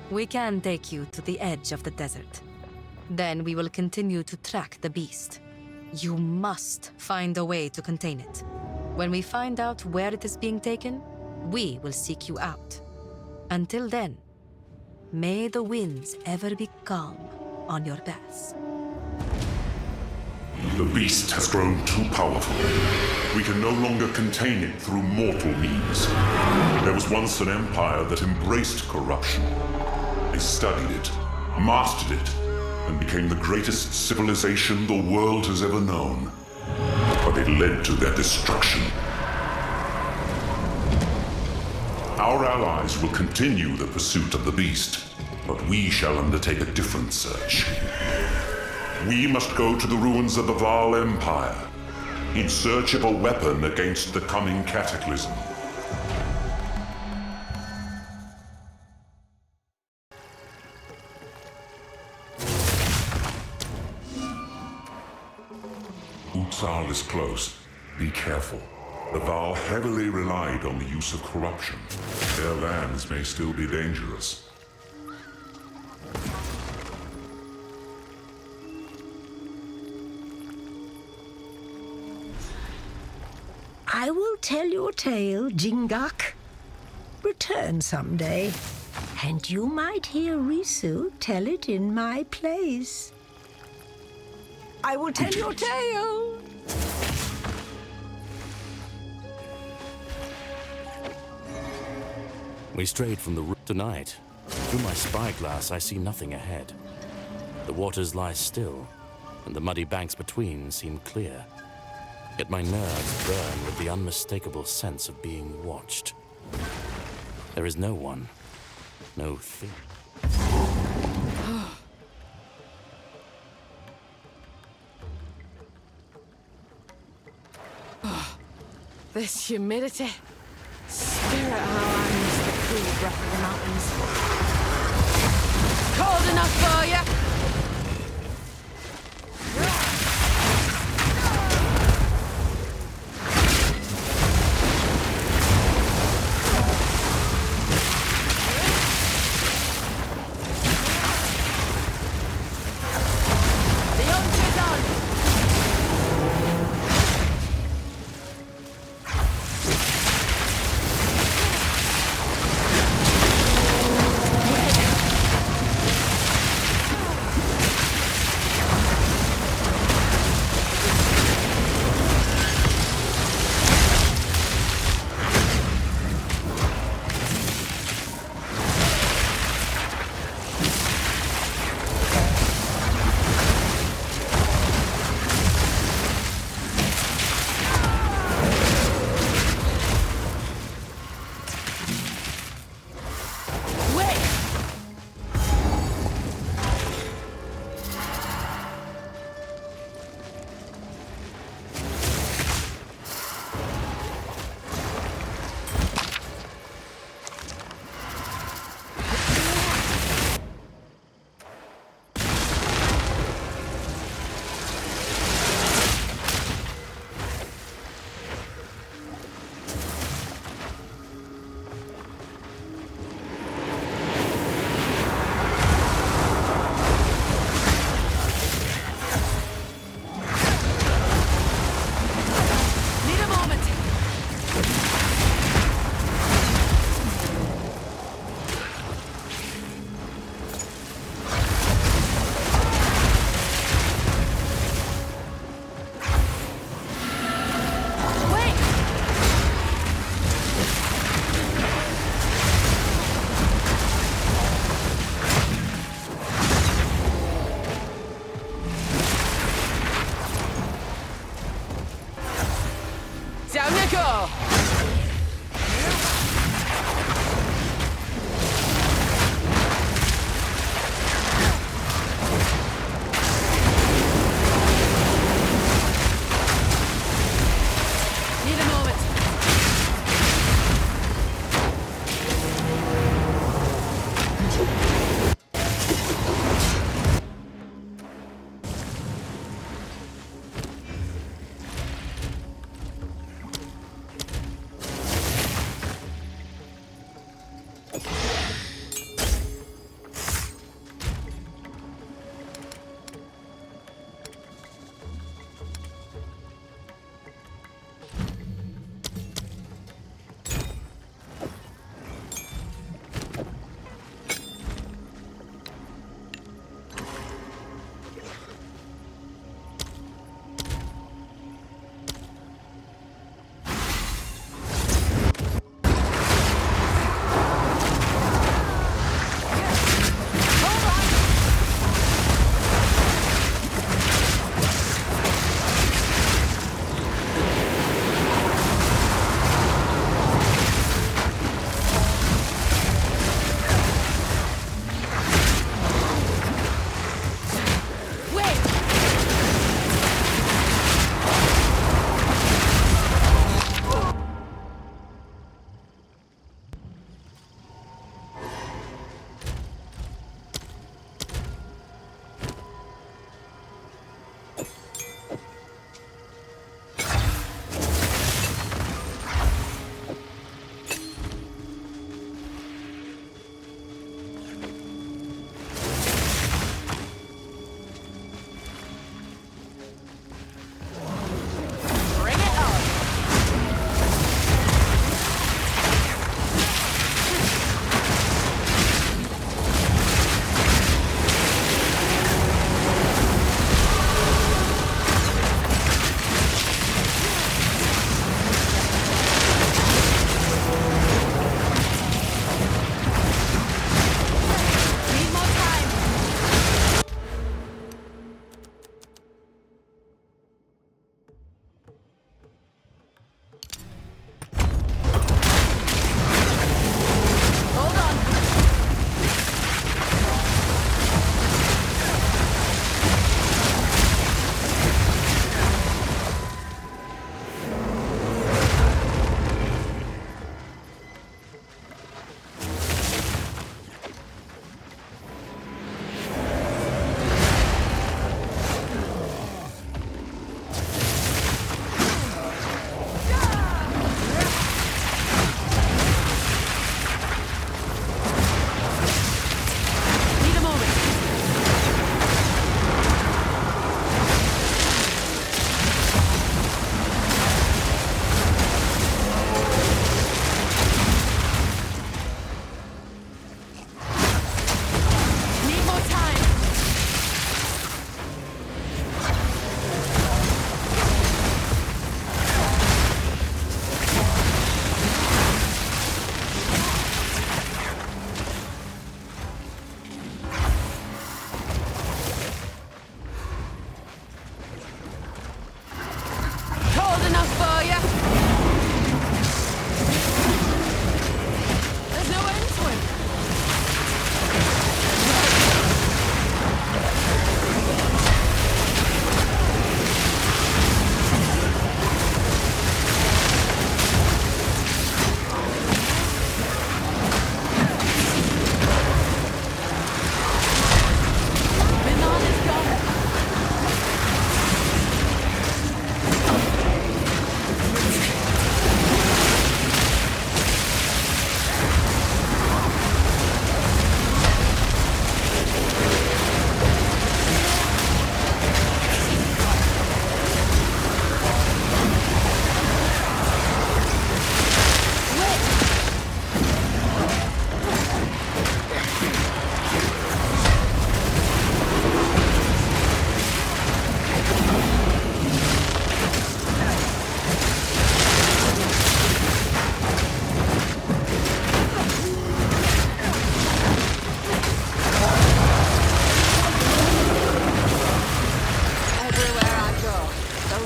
We can take you to the edge of the desert. Then we will continue to track the beast. You must find a way to contain it. When we find out where it is being taken, we will seek you out. Until then, may the winds ever be calm on your paths. The beast has grown too powerful. We can no longer contain it through mortal means. There was once an empire that embraced corruption. They studied it, mastered it, and became the greatest civilization the world has ever known. But it led to their destruction. Our allies will continue the pursuit of the beast, but we shall undertake a different search. We must go to the ruins of the Vaal Empire, in search of a weapon against the coming cataclysm. Utsal is close. Be careful. The Vaal heavily relied on the use of corruption. Their lands may still be dangerous. I will tell your tale, Jingak. Return someday, and you might hear Risu tell it in my place. I will tell your tale! We strayed from the route tonight. Through my spyglass, I see nothing ahead. The waters lie still, and the muddy banks between seem clear. Yet my nerves burn with the unmistakable sense of being watched. There is no one, no thing. This humidity. Spirit, how I miss the cool breath of the mountains. Cold enough for you?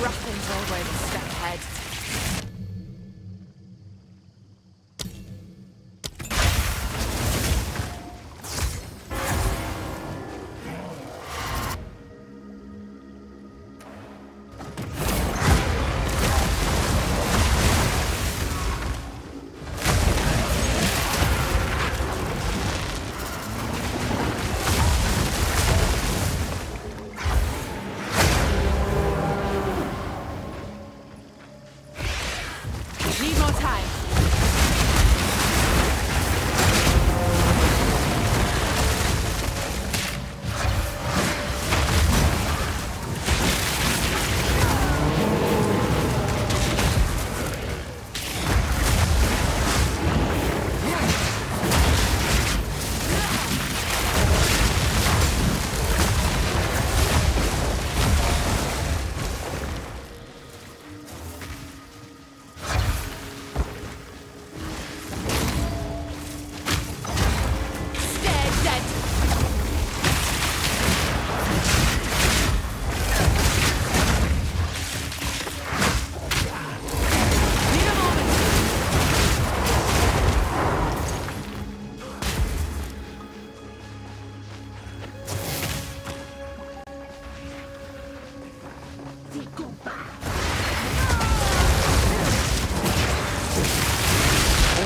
Dragons always a step ahead. Need more time.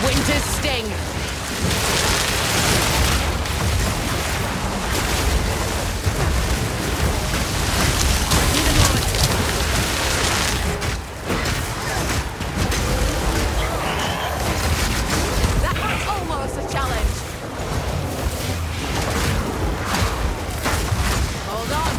Winter's Sting. That was almost a challenge. Hold on.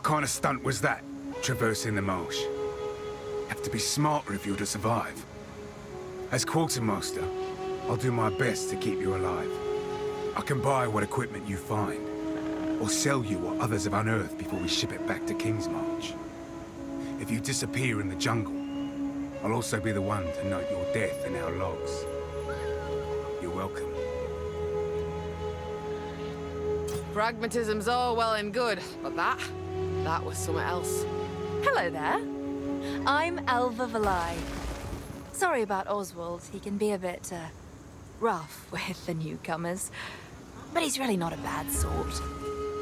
What kind of stunt was that, traversing the marsh? Have to be smarter if you're to survive. As quartermaster, I'll do my best to keep you alive. I can buy what equipment you find, or sell you what others have unearthed before we ship it back to Kingsmarch. If you disappear in the jungle, I'll also be the one to note your death in our logs. You're welcome. Pragmatism's all well and good, but that was something else. Hello there. I'm Elva Valai. Sorry about Oswald. He can be a bit, rough with the newcomers. But he's really not a bad sort.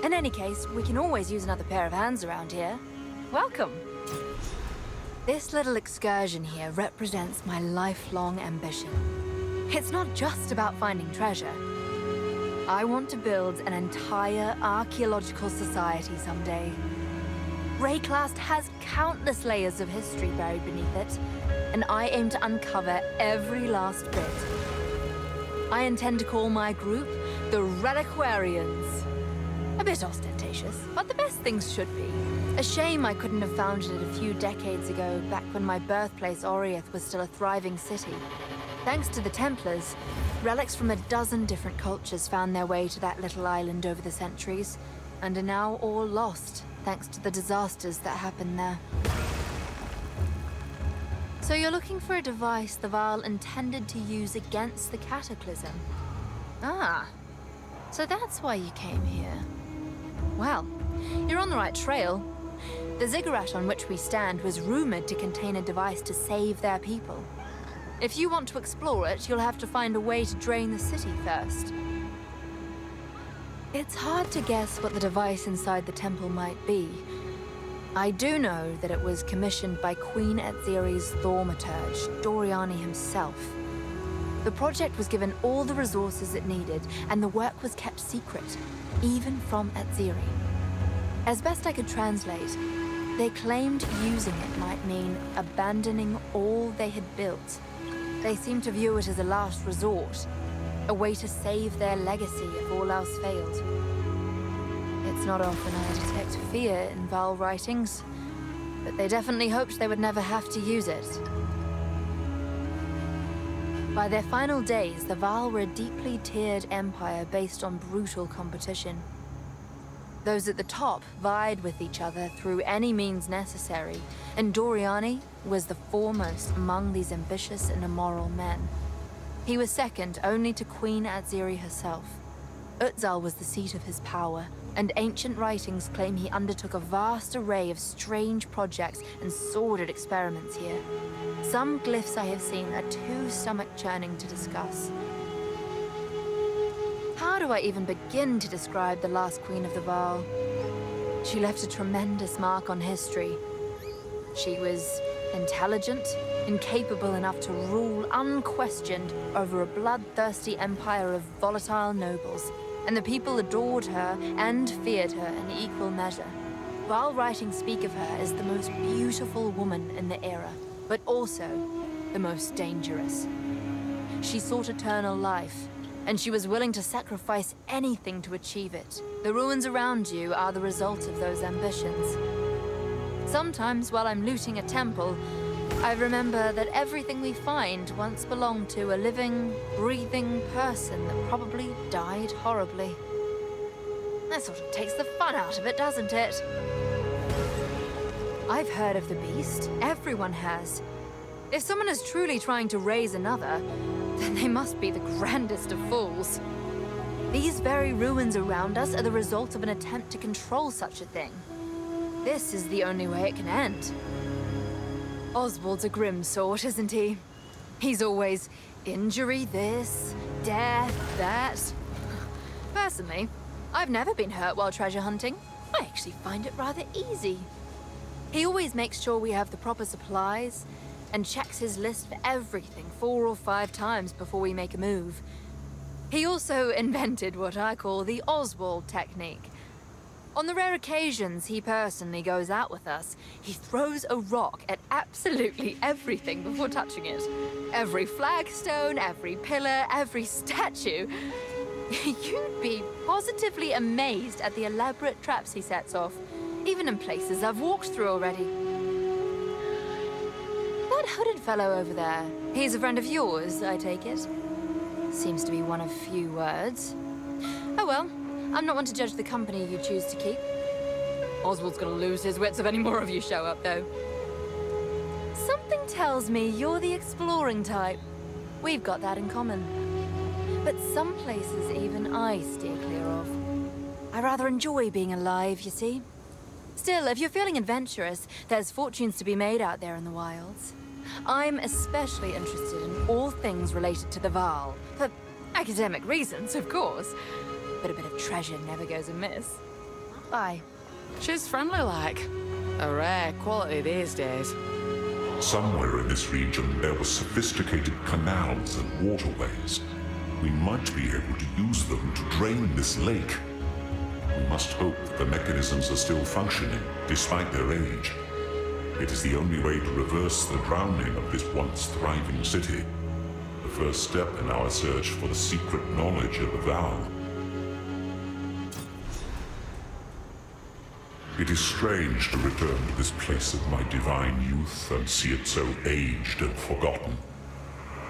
In any case, we can always use another pair of hands around here. Welcome. This little excursion here represents my lifelong ambition. It's not just about finding treasure. I want to build an entire archaeological society someday. Rayclast has countless layers of history buried beneath it, and I aim to uncover every last bit. I intend to call my group the Reliquarians. A bit ostentatious, but the best things should be. A shame I couldn't have founded it a few decades ago, back when my birthplace Oriath was still a thriving city. Thanks to the Templars, relics from a dozen different cultures found their way to that little island over the centuries, and are now all lost, thanks to the disasters that happened there. So you're looking for a device the Vaal intended to use against the Cataclysm? Ah, so that's why you came here. Well, you're on the right trail. The ziggurat on which we stand was rumored to contain a device to save their people. If you want to explore it, you'll have to find a way to drain the city first. It's hard to guess what the device inside the temple might be. I do know that it was commissioned by Queen Etziri's thaumaturge, Doriani himself. The project was given all the resources it needed, and the work was kept secret, even from Etziri. As best I could translate, they claimed using it might mean abandoning all they had built. They seemed to view it as a last resort, a way to save their legacy if all else failed. It's not often I detect fear in Vaal writings, but they definitely hoped they would never have to use it. By their final days, the Vaal were a deeply tiered empire based on brutal competition. Those at the top vied with each other through any means necessary, and Doriani was the foremost among these ambitious and immoral men. He was second only to Queen Etziri herself. Exile was the seat of his power, and ancient writings claim he undertook a vast array of strange projects and sordid experiments here. Some glyphs I have seen are too stomach-churning to discuss. How do I even begin to describe the last Queen of the Vaal? She left a tremendous mark on history. She was intelligent, incapable enough to rule unquestioned over a bloodthirsty empire of volatile nobles, and the people adored her and feared her in equal measure. Vaal writings speak of her as the most beautiful woman in the era, but also the most dangerous. She sought eternal life, and she was willing to sacrifice anything to achieve it. The ruins around you are the result of those ambitions. Sometimes, while I'm looting a temple, I remember that everything we find once belonged to a living, breathing person that probably died horribly. That sort of takes the fun out of it, doesn't it? I've heard of the beast. Everyone has. If someone is truly trying to raise another, then they must be the grandest of fools. These very ruins around us are the result of an attempt to control such a thing. This is the only way it can end. Oswald's a grim sort, isn't he? He's always injury this, death that. Personally, I've never been hurt while treasure hunting. I actually find it rather easy. He always makes sure we have the proper supplies, and checks his list for everything 4 or 5 times before we make a move. He also invented what I call the Oswald technique. On the rare occasions he personally goes out with us, he throws a rock at absolutely everything before touching it. Every flagstone, every pillar, every statue. You'd be positively amazed at the elaborate traps he sets off. even in places I've walked through already. That hooded fellow over there, he's a friend of yours, I take it? Seems to be one of few words. Oh well, I'm not one to judge the company you choose to keep. Oswald's gonna lose his wits if any more of you show up, though. Something tells me you're the exploring type. We've got that in common. But some places even I steer clear of. I rather enjoy being alive, you see. Still, if you're feeling adventurous, there's fortunes to be made out there in the wilds. I'm especially interested in all things related to the Vaal. For academic reasons, of course. But a bit of treasure never goes amiss. Bye. She's friendly like. A rare quality these days. Somewhere in this region there were sophisticated canals and waterways. We might be able to use them to drain this lake. We must hope that the mechanisms are still functioning, despite their age. It is the only way to reverse the drowning of this once thriving city. The first step in our search for the secret knowledge of the Vaal. It is strange to return to this place of my divine youth and see it so aged and forgotten.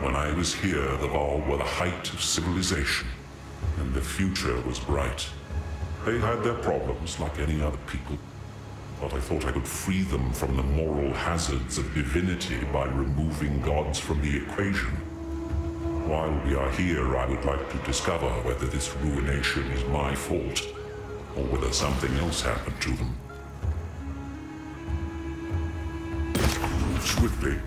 When I was here, the Vaal were the height of civilization, and the future was bright. They had their problems like any other people, but I thought I could free them from the moral hazards of divinity by removing gods from the equation. While we are here, I would like to discover whether this ruination is my fault, or whether something else happened to them. Move swiftly.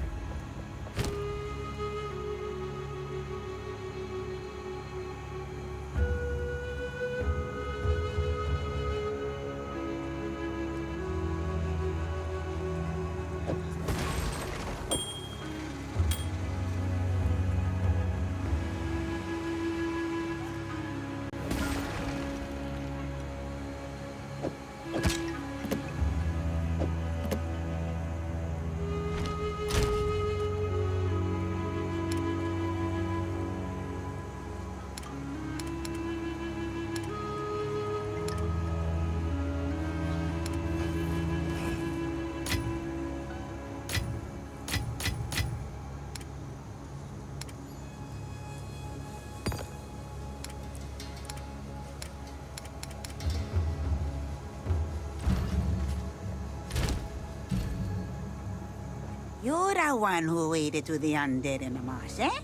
You're the one who waded to the undead in the marsh, eh?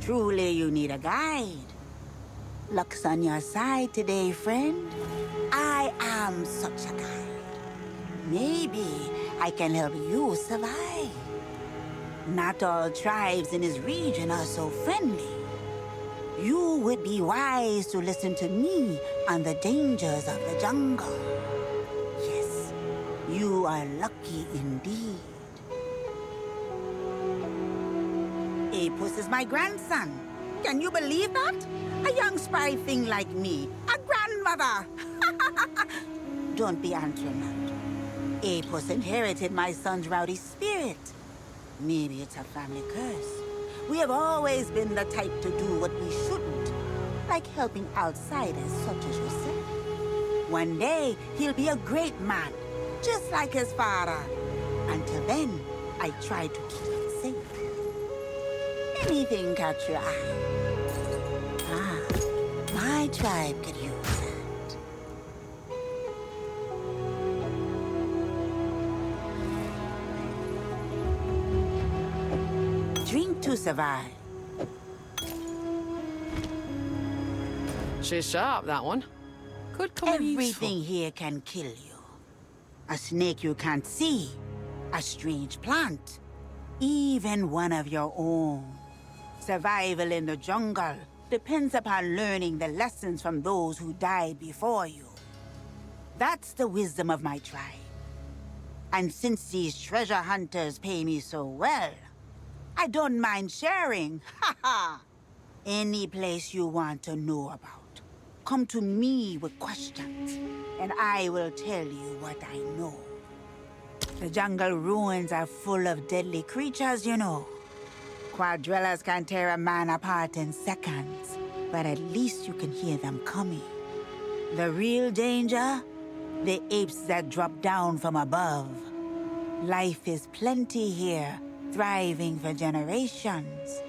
Truly, you need a guide. Luck's on your side today, friend. I am such a guide. Maybe I can help you survive. Not all tribes in this region are so friendly. You would be wise to listen to me on the dangers of the jungle. Yes, you are lucky indeed. Apus is my grandson. Can you believe that? A young spry thing like me. A grandmother! Don't be answering that. Apus inherited my son's rowdy spirit. Maybe it's a family curse. We have always been the type to do what we shouldn't. Like helping outsiders such as yourself. One day, he'll be a great man. Just like his father. Until then, I try to keep him safe. Anything catch your eye? Ah, my tribe could use that. Drink to survive. She's sharp, that one. Could come in useful. Everything here can kill you. A snake you can't see. A strange plant. Even one of your own. Survival in the jungle depends upon learning the lessons from those who died before you. That's the wisdom of my tribe. And since these treasure hunters pay me so well, I don't mind sharing. Ha ha! Any place you want to know about, come to me with questions, and I will tell you what I know. The jungle ruins are full of deadly creatures, you know. Quadrillas can tear a man apart in seconds, but at least you can hear them coming. The real danger the apes that drop down from above. Life is plenty here, thriving for generations.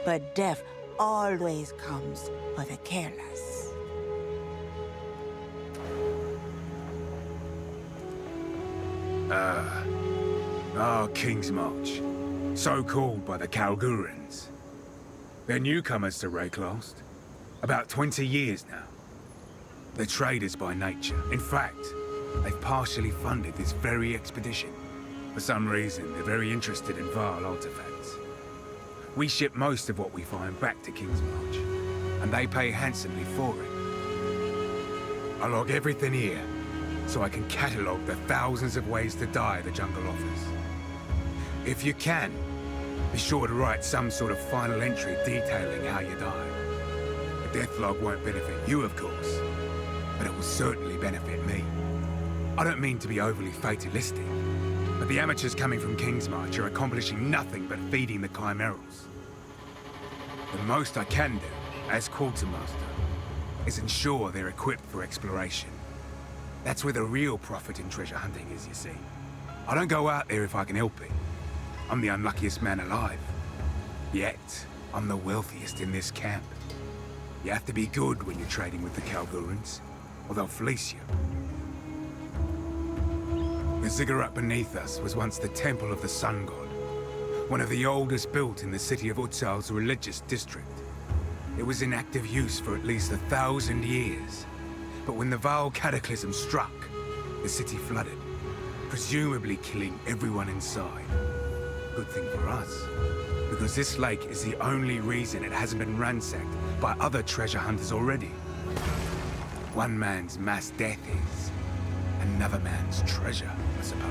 But death always comes for the careless. King's March. So called by the Kalgurans. They're newcomers to Rayclast. About 20 years now. They're traders by nature. In fact, they've partially funded this very expedition. For some reason, they're very interested in Vaal artifacts. We ship most of what we find back to King's March, and they pay handsomely for it. I log everything here, so I can catalogue the thousands of ways to die the jungle offers. If you can, be sure to write some sort of final entry detailing how you die. The death log won't benefit you, of course, but it will certainly benefit me. I don't mean to be overly fatalistic, but the amateurs coming from King's March are accomplishing nothing but feeding the chimerals. The most I can do, as quartermaster, is ensure they're equipped for exploration. That's where the real profit in treasure hunting is, you see. I don't go out there if I can help it. I'm the unluckiest man alive. Yet, I'm the wealthiest in this camp. You have to be good when you're trading with the Kalgurans, or they'll fleece you. The ziggurat beneath us was once the temple of the sun god, one of the oldest built in the city of Utsal's religious district. It was in active use for at least 1,000 years, but when the Vaal cataclysm struck, the city flooded, presumably killing everyone inside. Good thing for us, because this lake is the only reason it hasn't been ransacked by other treasure hunters already. One man's mass death is another man's treasure, I suppose.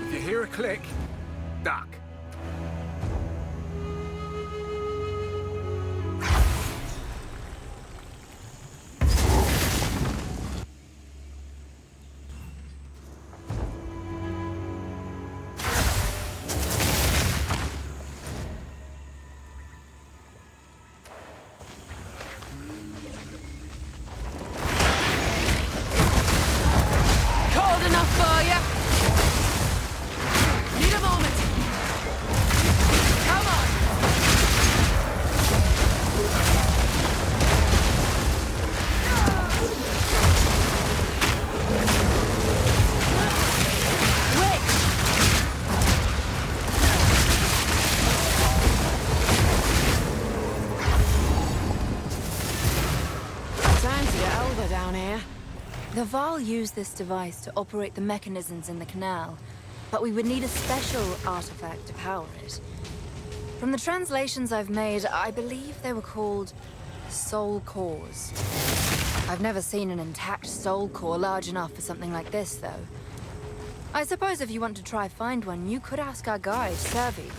If you hear a click, duck. The Vaal use this device to operate the mechanisms in the canal, but we would need a special artifact to power it. From the translations I've made, I believe they were called soul cores. I've never seen an intact soul core large enough for something like this, though. I suppose if you want to try find one, you could ask our guide, Servi.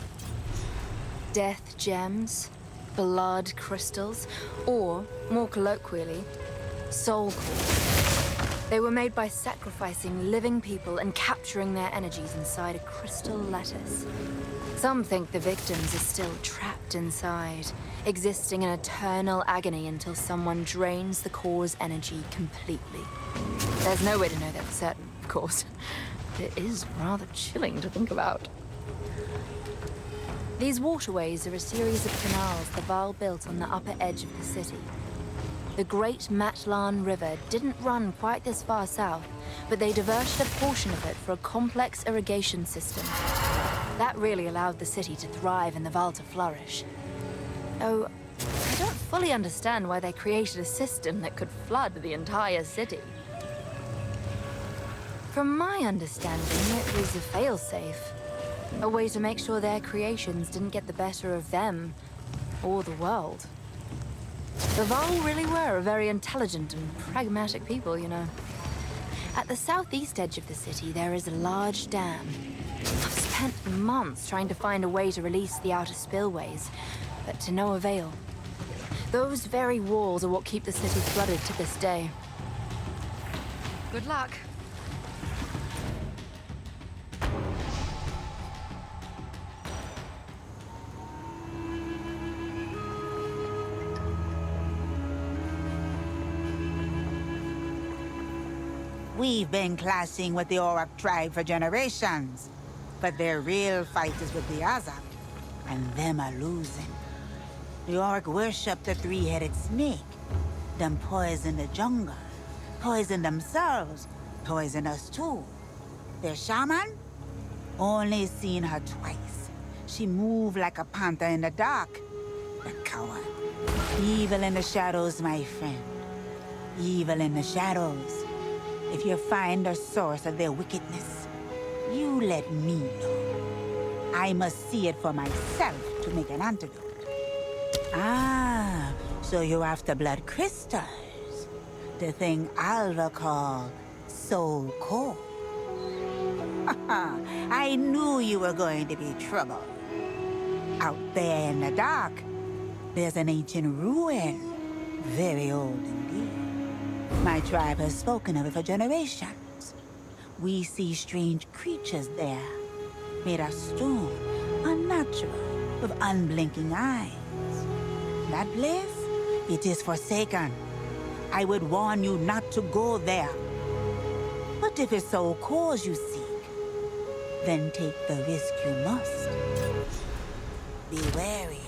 Death gems, blood crystals, or, more colloquially, soul cores. They were made by sacrificing living people and capturing their energies inside a crystal lattice. Some think the victims are still trapped inside, existing in eternal agony until someone drains the core's energy completely. There's no way to know that for certain, of course. It is rather chilling to think about. These waterways are a series of canals the Vaal built on the upper edge of the city. The Great Matlan River didn't run quite this far south, but they diverted a portion of it for a complex irrigation system. That really allowed the city to thrive and the Vaal to flourish. Though, I don't fully understand why they created a system that could flood the entire city. From my understanding, it was a failsafe. A way to make sure their creations didn't get the better of them, or the world. The Vaal really were a very intelligent and pragmatic people, you know. At the southeast edge of the city, there is a large dam. I've spent months trying to find a way to release the outer spillways, but to no avail. Those very walls are what keep the city flooded to this day. Good luck. We've been clashing with the Orc tribe for generations, but their real fight is with the Azak, and them are losing. The Orc worship the three-headed snake, them poison the jungle, poison themselves, poison us too. Their shaman? Only seen her twice. She moved like a panther in the dark. The coward. Evil in the shadows, my friend. Evil in the shadows. If you find the source of their wickedness, you let me know. I must see it for myself to make an antidote. Ah, so you're after blood crystals. The thing Alva called soul core. I knew you were going to be trouble. Out there in the dark, there's an ancient ruin. Very old indeed. My tribe has spoken of it for generations. We see strange creatures there, made of stone, unnatural, with unblinking eyes. That place, it is forsaken. I would warn you not to go there. But if it's so cause you seek, then take the risk you must. Be wary.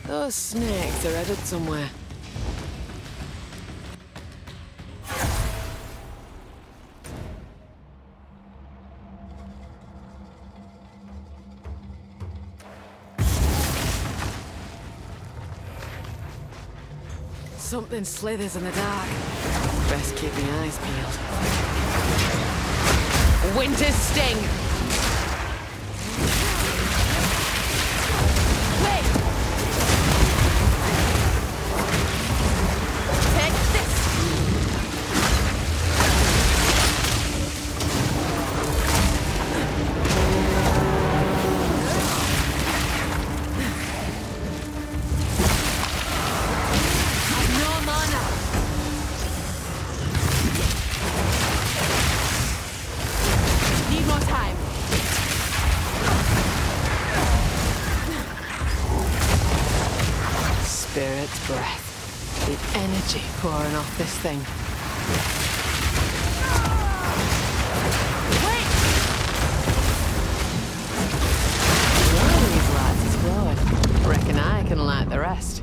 Those snakes are headed somewhere. Something slithers in the dark. Best keep my eyes peeled. Winter's sting! Spirit's breath. The energy pouring off this thing. Wait! One of these lads is glowing. Reckon I can light the rest.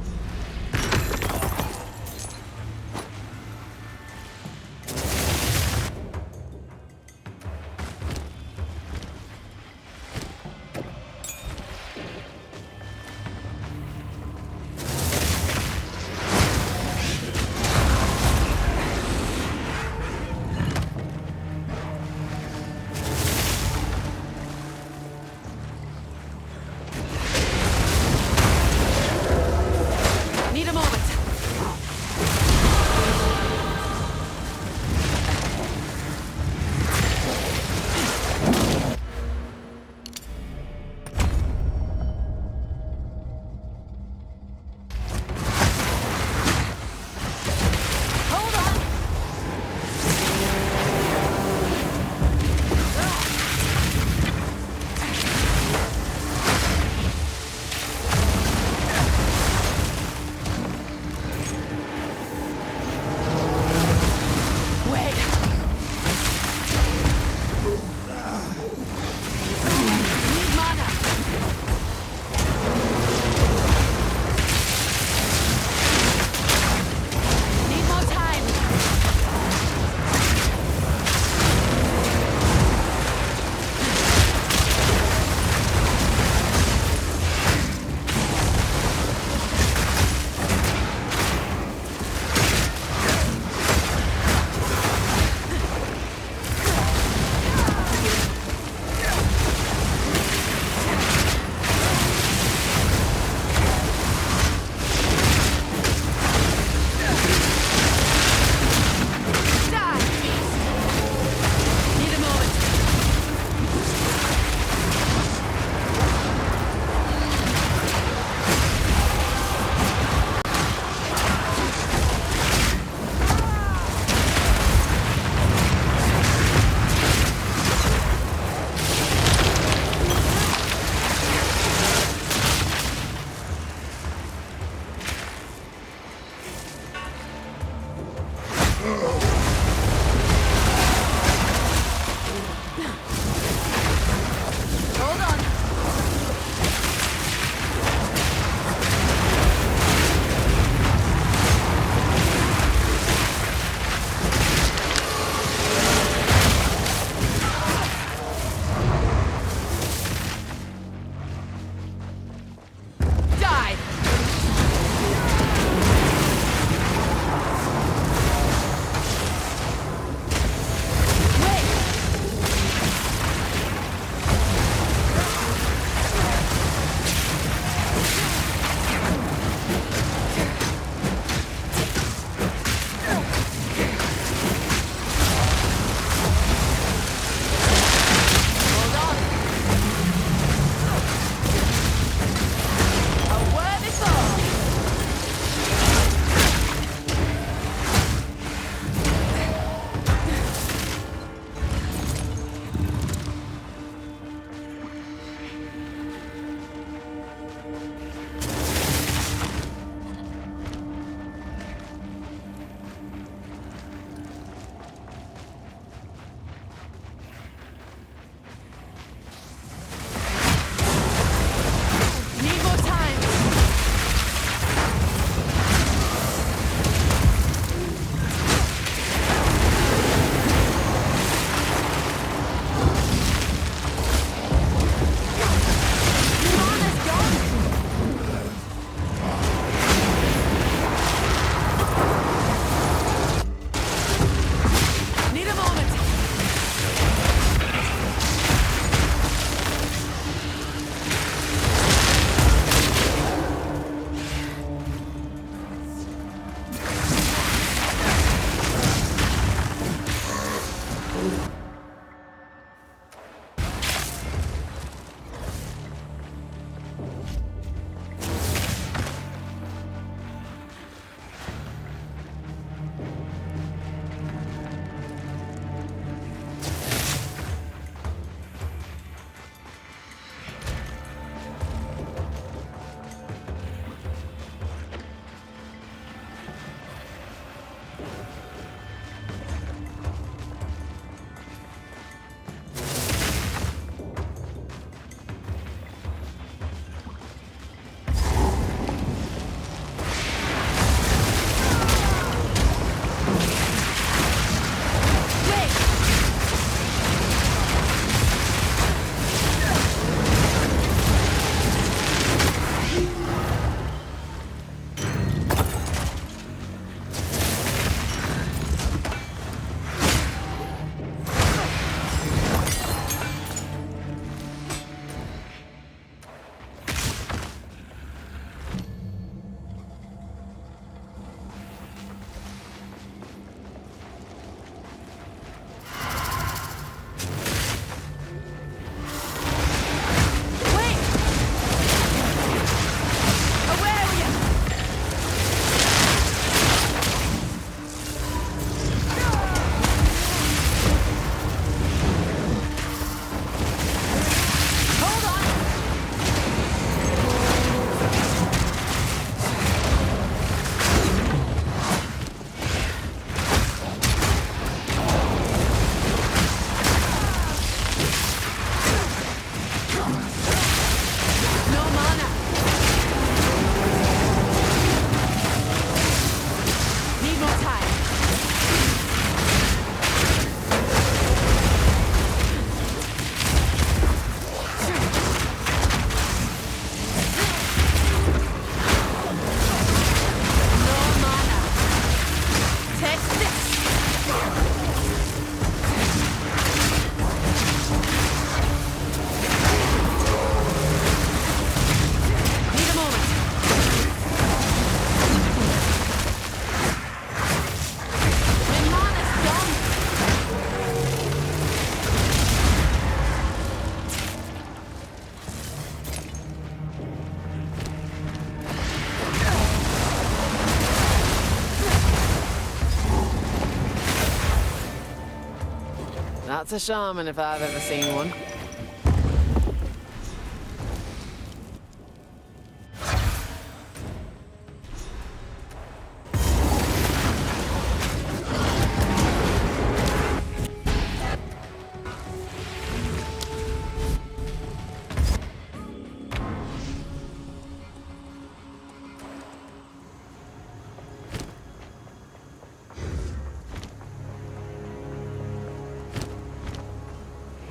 That's a shaman if I've ever seen one.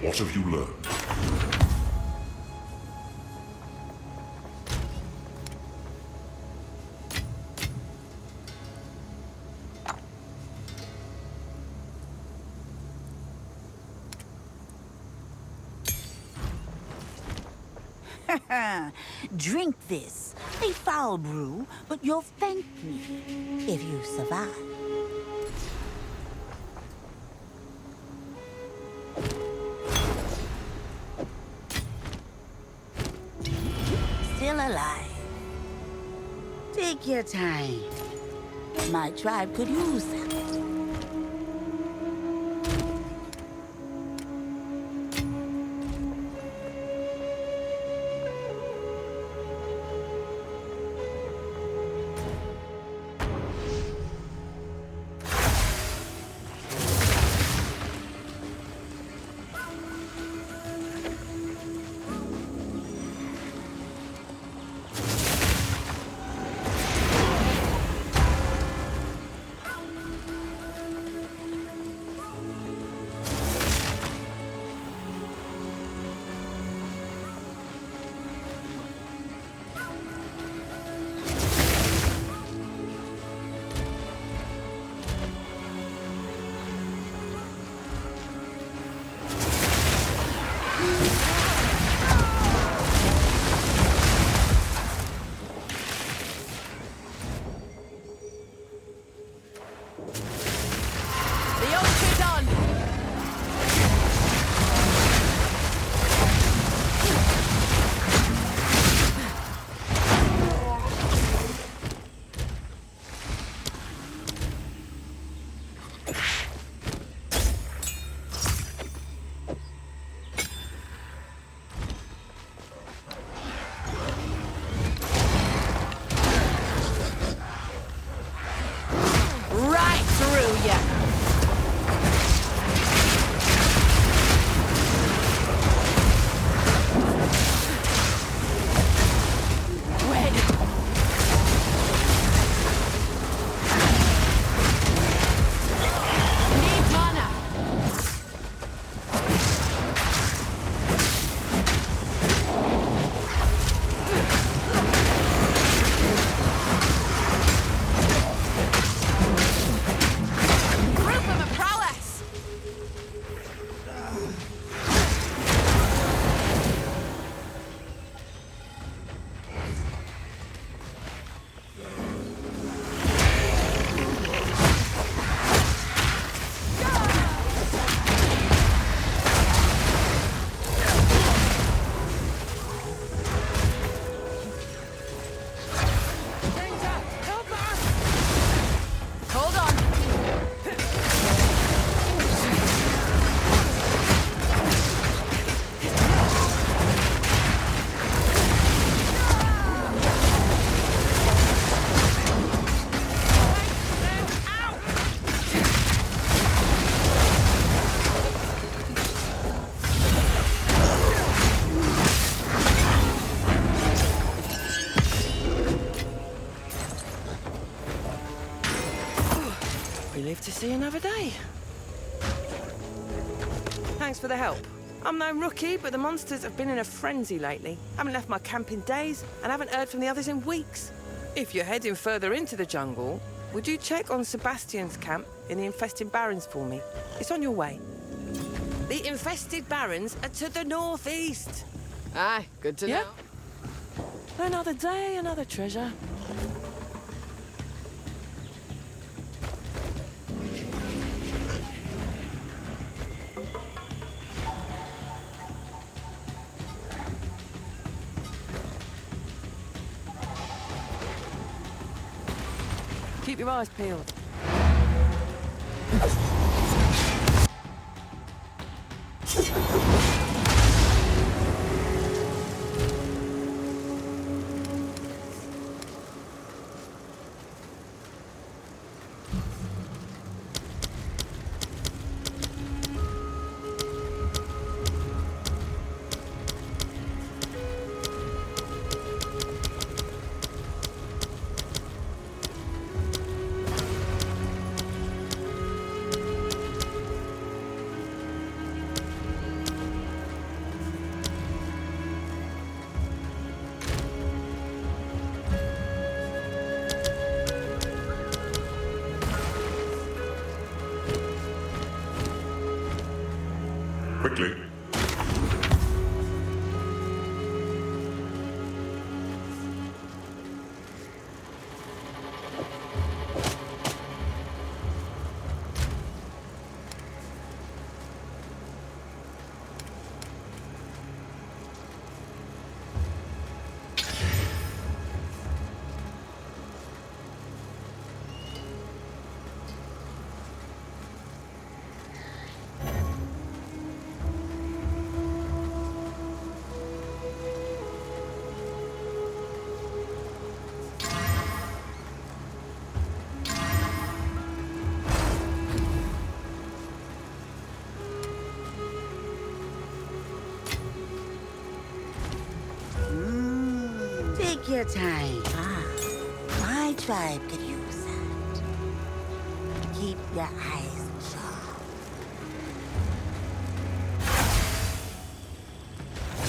What have you learned? Drink this. A foul brew, but you'll thank me if you survive. Still alive. Take your time. My tribe could use that. live to see another day. Thanks for the help. I'm no rookie, but the monsters have been in a frenzy lately. Haven't left my camp in days, and haven't heard from the others in weeks. If you're heading further into the jungle, would you check on Sebastian's camp in the infested barrens for me? It's on your way. The infested barrens are to the northeast. Aye, good to know. Another day, another treasure. Keep your eyes peeled. perfectly. Take your time. My tribe could use that. Keep your eyes sharp.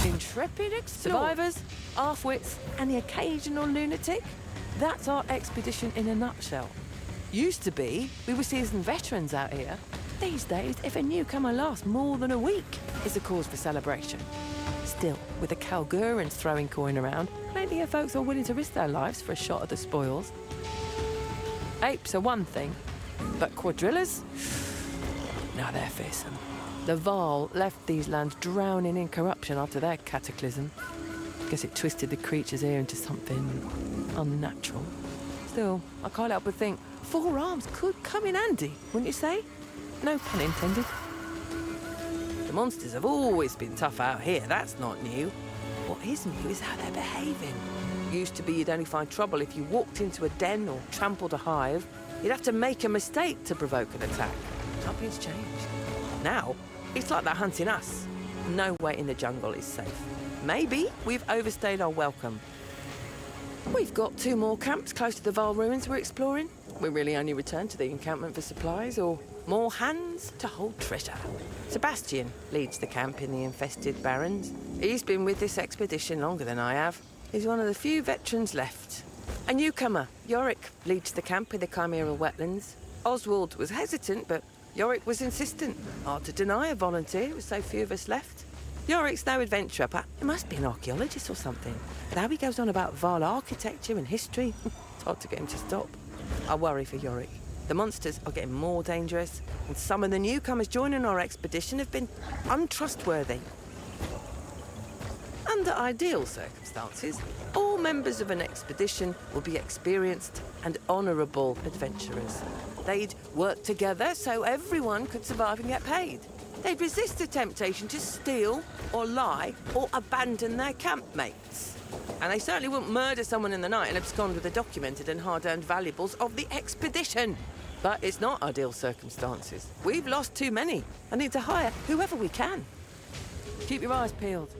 Intrepid survivors, half-wits, and the occasional lunatic. That's our expedition in a nutshell. Used to be, we were seasoned veterans out here. These days, if a newcomer lasts more than a week, it's a cause for celebration. Still, with the Kalgurans throwing coin around, plenty of folks are willing to risk their lives for a shot at the spoils. Apes are one thing, but quadrillas? Now they're fearsome. The Val left these lands drowning in corruption after their cataclysm. Guess it twisted the creatures here into something unnatural. Still, I can't help but think 4 arms could come in handy, wouldn't you say? No pun intended. The monsters have always been tough out here, that's not new. What is new is how they're behaving. Used to be you'd only find trouble if you walked into a den or trampled a hive. You'd have to make a mistake to provoke an attack. Something's changed. Now, it's like they're hunting us. Nowhere in the jungle is safe. Maybe we've overstayed our welcome. We've got 2 more camps close to the Val ruins we're exploring. We really only return to the encampment for supplies or more hands to hold treasure. Sebastian leads the camp in the infested barrens. He's been with this expedition longer than I have. He's one of the few veterans left. A newcomer, Yorick, leads the camp in the Chimeral wetlands. Oswald was hesitant, but Yorick was insistent. Hard to deny a volunteer with so few of us left. Yorick's no adventurer, but he must be an archaeologist or something. But how he goes on about Val architecture and history, it's hard to get him to stop. I worry for Yorick. The monsters are getting more dangerous, and some of the newcomers joining our expedition have been untrustworthy. Under ideal circumstances, all members of an expedition will be experienced and honourable adventurers. They'd work together so everyone could survive and get paid. They'd resist the temptation to steal or lie or abandon their campmates. And they certainly wouldn't murder someone in the night and abscond with the documented and hard-earned valuables of the expedition. But it's not ideal circumstances. We've lost too many and need to hire whoever we can. Keep your eyes peeled.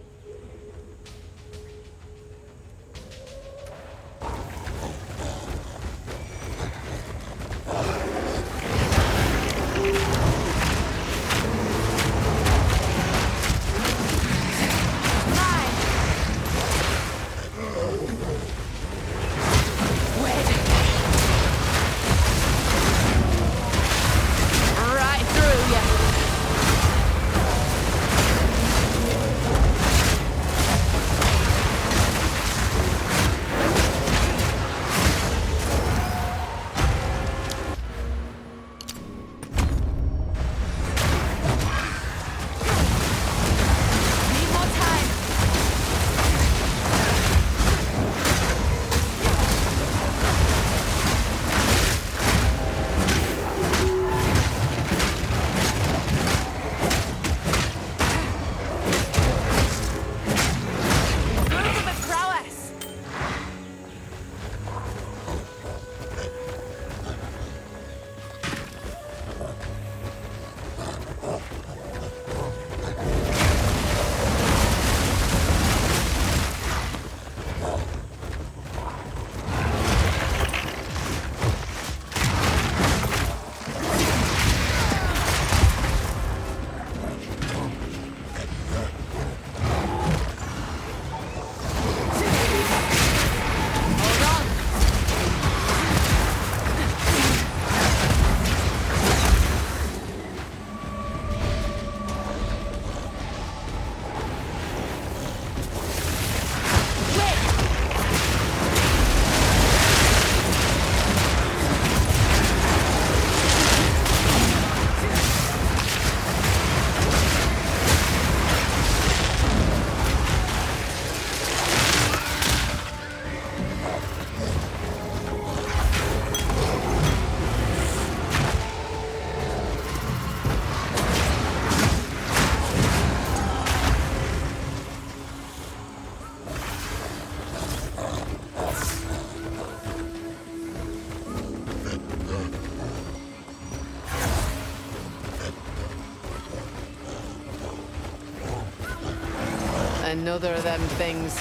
Another of them things.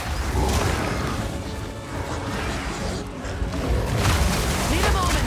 Need a moment.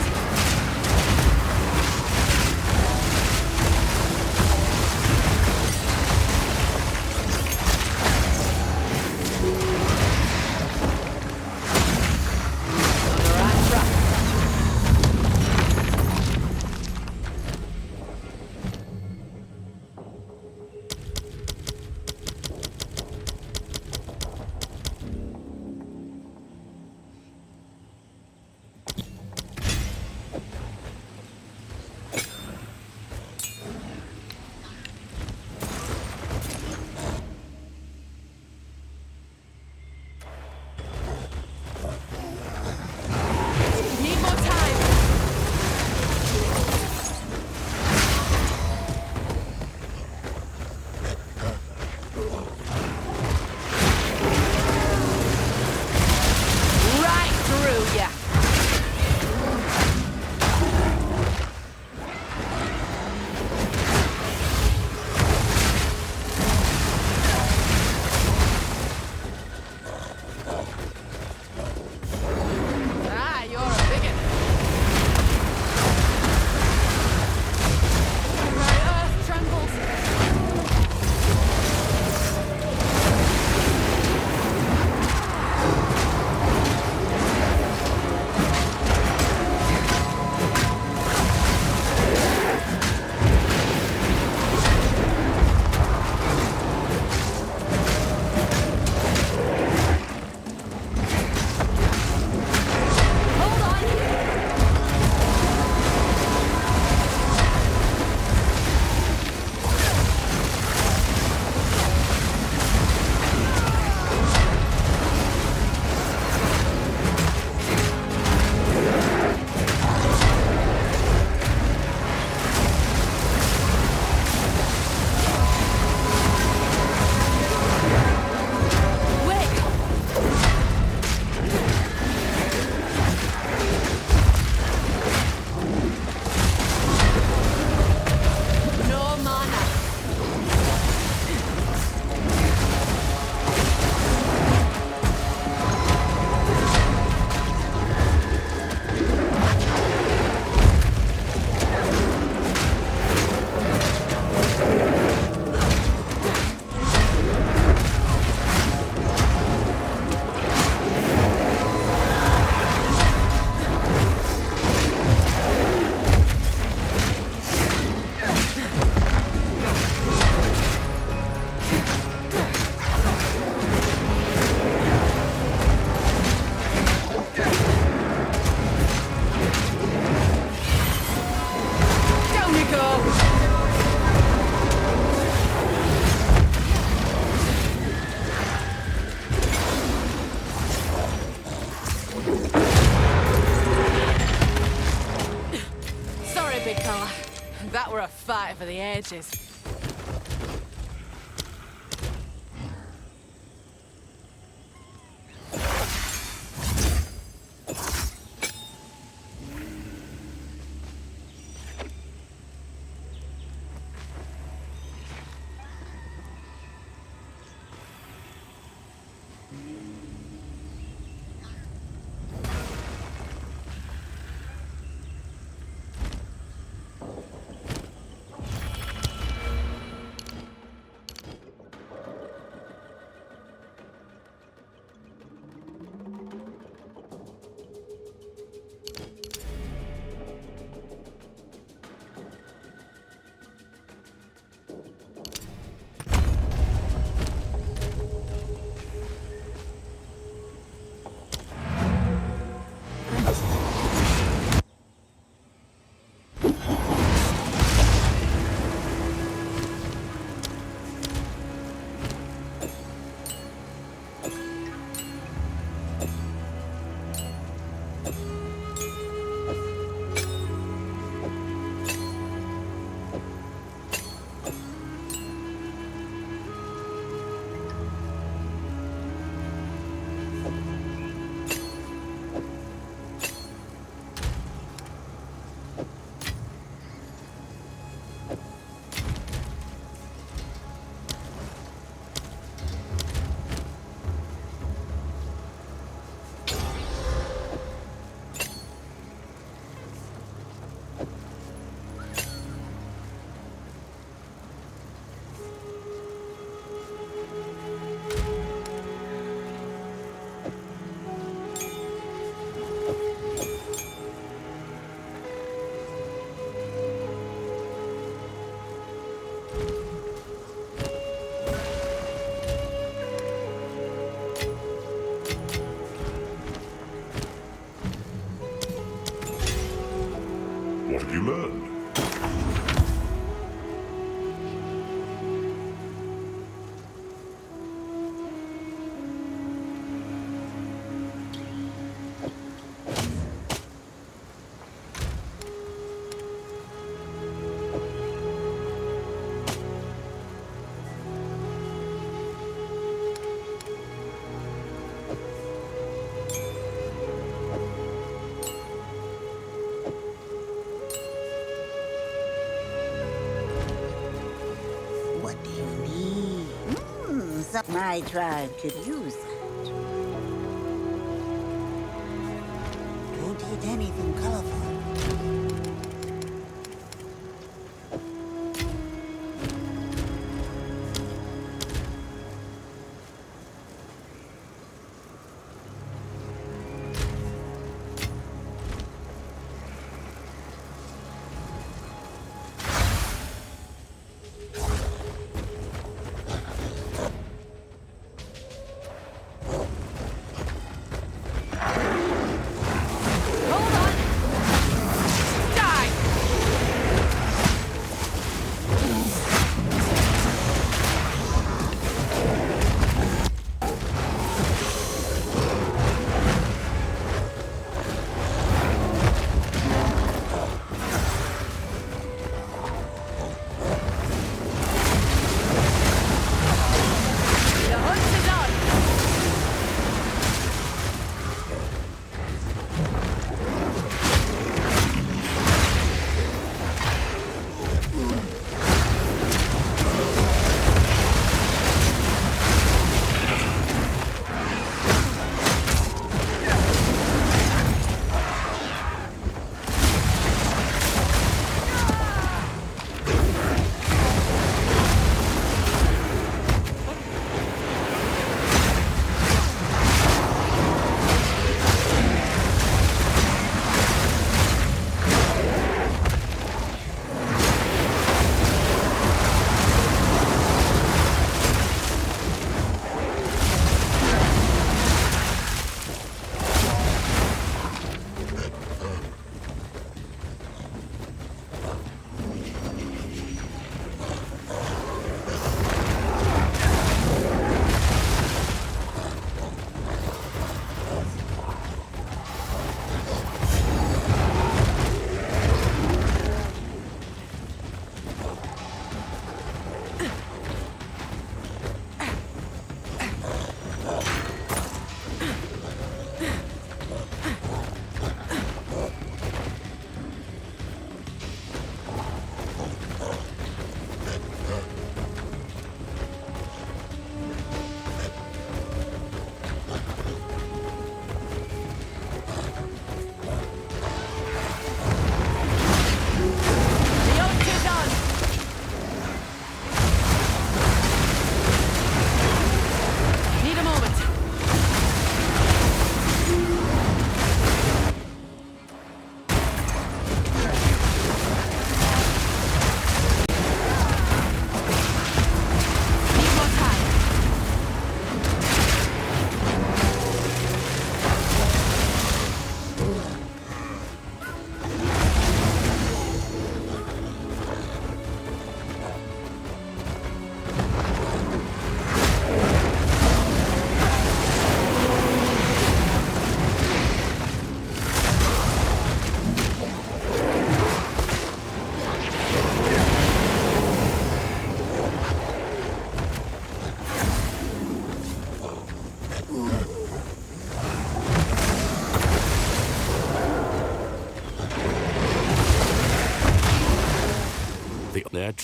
That were a fight for the ages. What have you learned? What do you need? My tribe could use that. Don't eat anything colorful.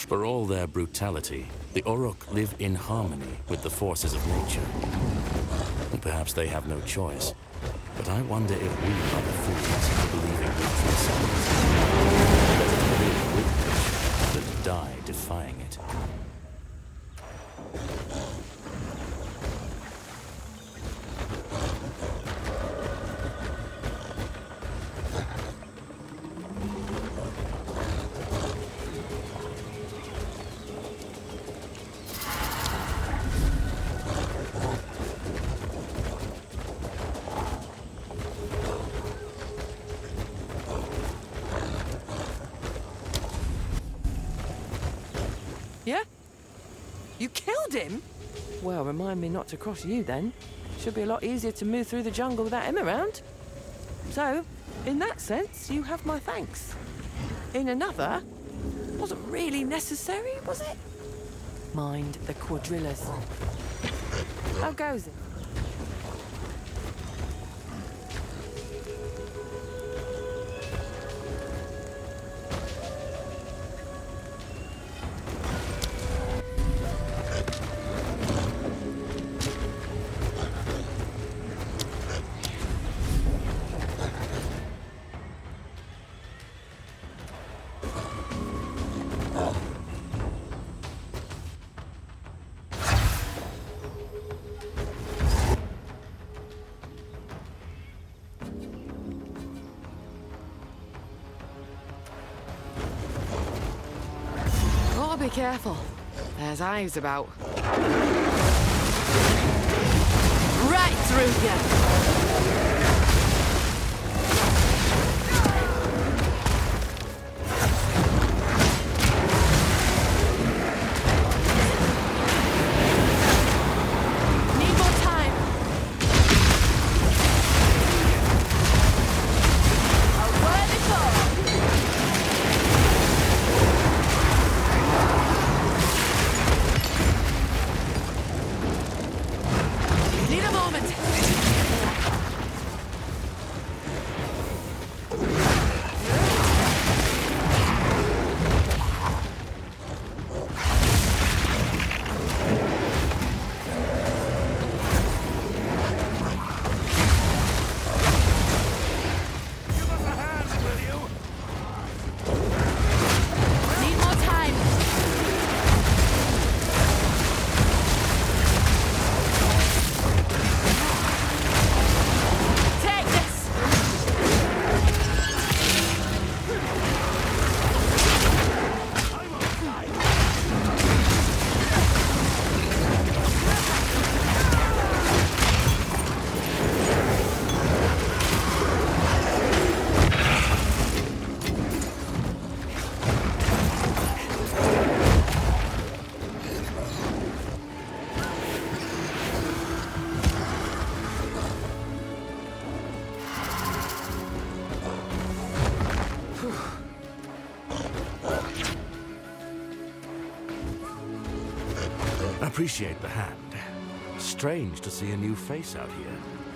For all their brutality, the Orok live in harmony with the forces of nature. And perhaps they have no choice. But I wonder if we are the fools believing we live with nature, but die defying it. Yeah? You killed him? Well, remind me not to cross you then. Should be a lot easier to move through the jungle without him around. So, in that sense, you have my thanks. In another, wasn't really necessary, was it? Mind the quadrillas. How goes it? Be careful. There's eyes about. Right through you! Need more time. A worthy call. Need a moment. Need more time. Take this. Appreciate the hand. Strange to see a new face out here.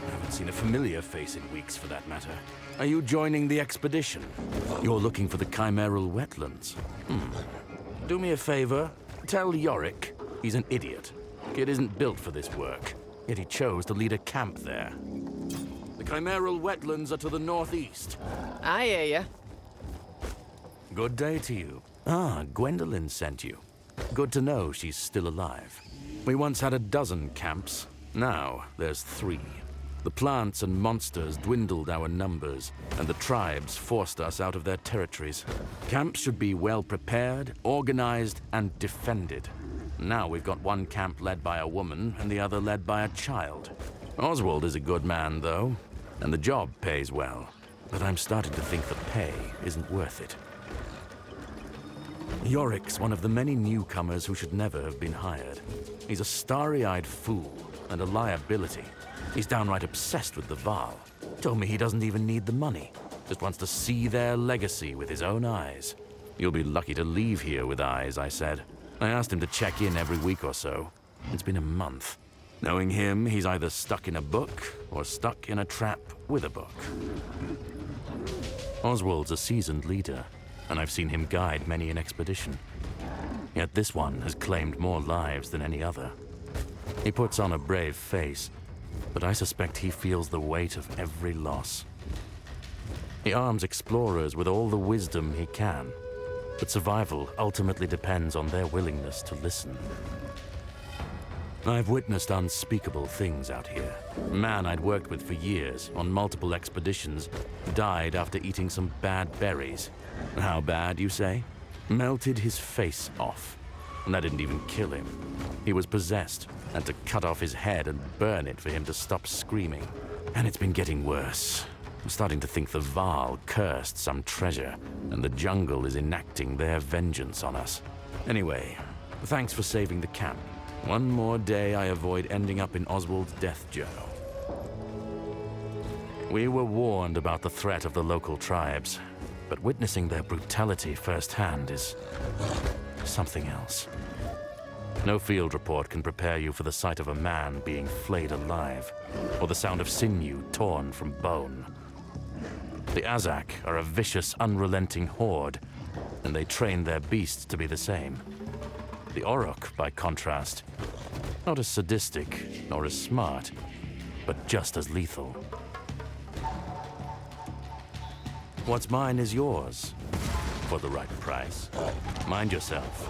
I haven't seen a familiar face in weeks, for that matter. Are you joining the expedition? You're looking for the chimeral wetlands. Do me a favor. Tell Yorick he's an idiot. Kid isn't built for this work, yet he chose to lead a camp there. The chimeral wetlands are to the northeast. I hear ya. Good day to you. Ah, Gwendolyn sent you. Good to know she's still alive. We once had a dozen camps. Now there's 3. The plants and monsters dwindled our numbers, and the tribes forced us out of their territories. Camps should be well prepared, organized, and defended. Now we've got one camp led by a woman, and the other led by a child. Oswald is a good man, though, and the job pays well. But I'm starting to think the pay isn't worth it. Yorick's one of the many newcomers who should never have been hired. He's a starry-eyed fool and a liability. He's downright obsessed with the Val. Told me he doesn't even need the money. Just wants to see their legacy with his own eyes. You'll be lucky to leave here with eyes, I said. I asked him to check in every week or so. It's been a month. Knowing him, he's either stuck in a book or stuck in a trap with a book. Oswald's a seasoned leader, and I've seen him guide many an expedition. Yet this one has claimed more lives than any other. He puts on a brave face, but I suspect he feels the weight of every loss. He arms explorers with all the wisdom he can, but survival ultimately depends on their willingness to listen. I've witnessed unspeakable things out here. A man I'd worked with for years, on multiple expeditions, died after eating some bad berries. How bad, you say? Melted his face off. And that didn't even kill him. He was possessed, and to cut off his head and burn it for him to stop screaming. And it's been getting worse. I'm starting to think the Val cursed some treasure, and the jungle is enacting their vengeance on us. Anyway, Thanks for saving the camp. One more day I avoid ending up in Oswald's death journal. We were warned about the threat of the local tribes, but witnessing their brutality firsthand is something else. No field report can prepare you for the sight of a man being flayed alive, or the sound of sinew torn from bone. The Azak are a vicious, unrelenting horde, and they train their beasts to be the same. The Orruk, by contrast, not as sadistic nor as smart, but just as lethal. What's mine is yours, for the right price. Mind yourself.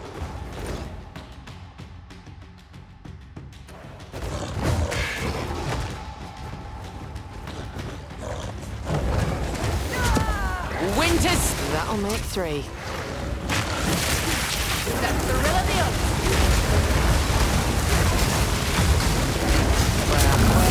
Winters! That'll make 3. That's the rill of the oath. Well,